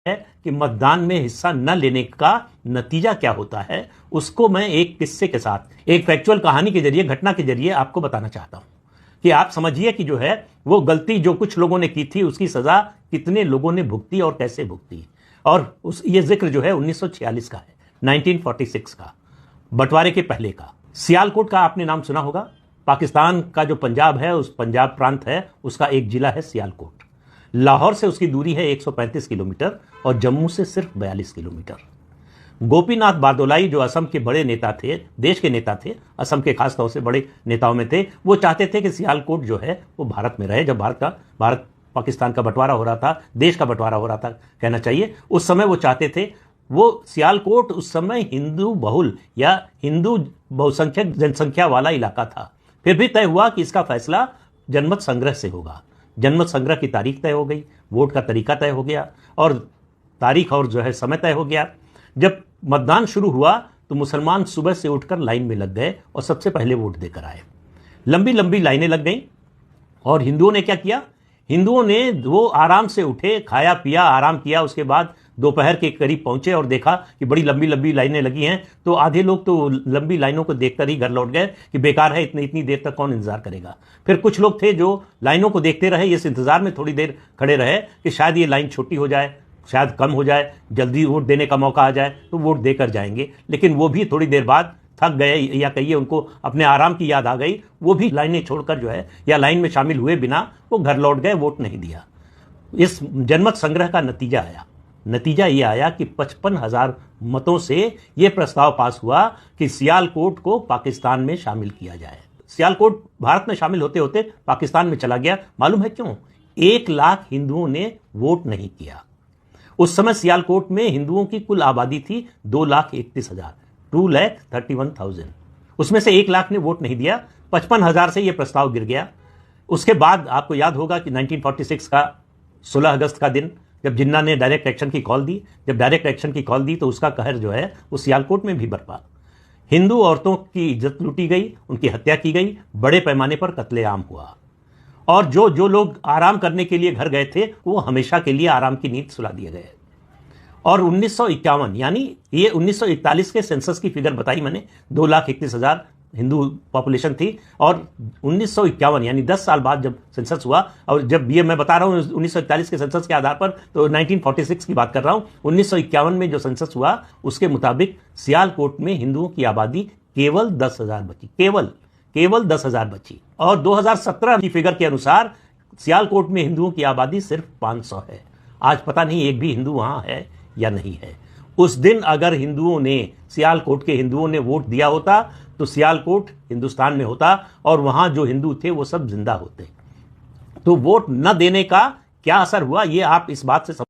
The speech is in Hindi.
है कि मतदान में हिस्सा न लेने का नतीजा क्या होता है, उसको मैं एक किस्से के साथ, एक फैक्चुअल कहानी के जरिए, घटना के जरिए आपको बताना चाहता हूं कि आप समझिए कि जो है वो गलती जो कुछ लोगों ने की थी उसकी सजा कितने लोगों ने भुगती और कैसे भुगती। और ये जिक्र जो है 1946 का है, 1946 का, बंटवारे के पहले का। सियालकोट का आपने नाम सुना होगा। पाकिस्तान का जो पंजाब है, उस पंजाब प्रांत है, उसका एक जिला है सियालकोट। लाहौर से उसकी दूरी है 135 किलोमीटर और जम्मू से सिर्फ 42 किलोमीटर। गोपीनाथ बारदोलाई जो असम के बड़े नेता थे, देश के नेता थे, असम के खासतौर से बड़े नेताओं में थे, वो चाहते थे कि सियालकोट जो है वो भारत में रहे। जब भारत पाकिस्तान का बंटवारा हो रहा था, देश का बंटवारा हो रहा था कहना चाहिए, उस समय वो चाहते थे। वो सियालकोट उस समय हिंदू बहुल या हिंदू बहुसंख्यक जनसंख्या वाला इलाका था। फिर भी तय हुआ कि इसका फैसला जनमत संग्रह से होगा। जनमत संग्रह की तारीख तय हो गई, वोट का तरीका तय हो गया और तारीख और जो है समय तय हो गया। जब मतदान शुरू हुआ तो मुसलमान सुबह से उठकर लाइन में लग गए और सबसे पहले वोट देकर आए। लंबी लंबी लाइनें लग गईं और हिंदुओं ने क्या किया, हिंदुओं ने वो आराम से उठे, खाया पिया, आराम किया। उसके बाद दोपहर के करीब पहुंचे और देखा कि बड़ी लंबी लंबी लाइनें लगी हैं, तो आधे लोग तो लंबी लाइनों को देखकर ही घर लौट गए कि बेकार है, इतनी देर तक कौन इंतजार करेगा। फिर कुछ लोग थे जो लाइनों को देखते रहे, इस इंतजार में थोड़ी देर खड़े रहे कि शायद ये लाइन छोटी हो जाए, शायद कम हो जाए, जल्दी वोट देने का मौका आ जाए तो वोट देकर जाएंगे। लेकिन वो भी थोड़ी देर बाद थक गए या कहिए उनको अपने आराम की याद आ गई, वो भी लाइनें छोड़कर जो है या लाइन में शामिल हुए बिना वो घर लौट गए, वोट नहीं दिया। इस जनमत संग्रह का नतीजा ये आया कि 55,000 मतों से ये प्रस्ताव पास हुआ कि सियालकोट को पाकिस्तान में शामिल किया जाए। सियालकोट भारत में शामिल होते होते पाकिस्तान में चला गया। मालूम है क्यों? 1 लाख हिंदुओं ने वोट नहीं किया। उस समय सियालकोट में हिंदुओं की कुल आबादी थी 2,31,000, 2,31,000। उसमें से 1 लाख ने वोट नहीं दिया। 55,000 से यह प्रस्ताव गिर गया। उसके बाद आपको याद होगा कि 1946 का 16 अगस्त का दिन, जब जिन्ना ने डायरेक्ट एक्शन की कॉल दी, तो उसका कहर जो है वो सियालकोट में भी बरपा। हिंदू औरतों की इज्जत लूटी गई, उनकी हत्या की गई, बड़े पैमाने पर कत्लेआम हुआ और जो लोग आराम करने के लिए घर गए थे वो हमेशा के लिए आराम की नींद सुला दिए गए। और 1951 यानी ये 1941 के सेंसस की फिगर बताई मैंने, 2,31,000 हिंदू पॉपुलेशन थी। और 1951 यानी 10 साल बाद जब सेंसस हुआ, और जब ये मैं बता रहा हूं 1941 के सेंसस के आधार पर, तो 1946 की बात कर रहा हूं। 1951 में जो सेंसस हुआ उसके मुताबिक सियालकोट में हिंदुओं की आबादी केवल 10,000 बची, केवल 10,000 बची। और 2017 की फिगर के अनुसार सियालकोट में हिंदुओं की आबादी सिर्फ 500 है। आज पता नहीं एक भी हिंदू वहां है या नहीं है। उस दिन अगर सियालकोट के हिंदुओं ने वोट दिया होता तो सियालकोट हिंदुस्तान में होता और वहां जो हिंदू थे वो सब जिंदा होते। तो वोट न देने का क्या असर हुआ, ये आप इस बात से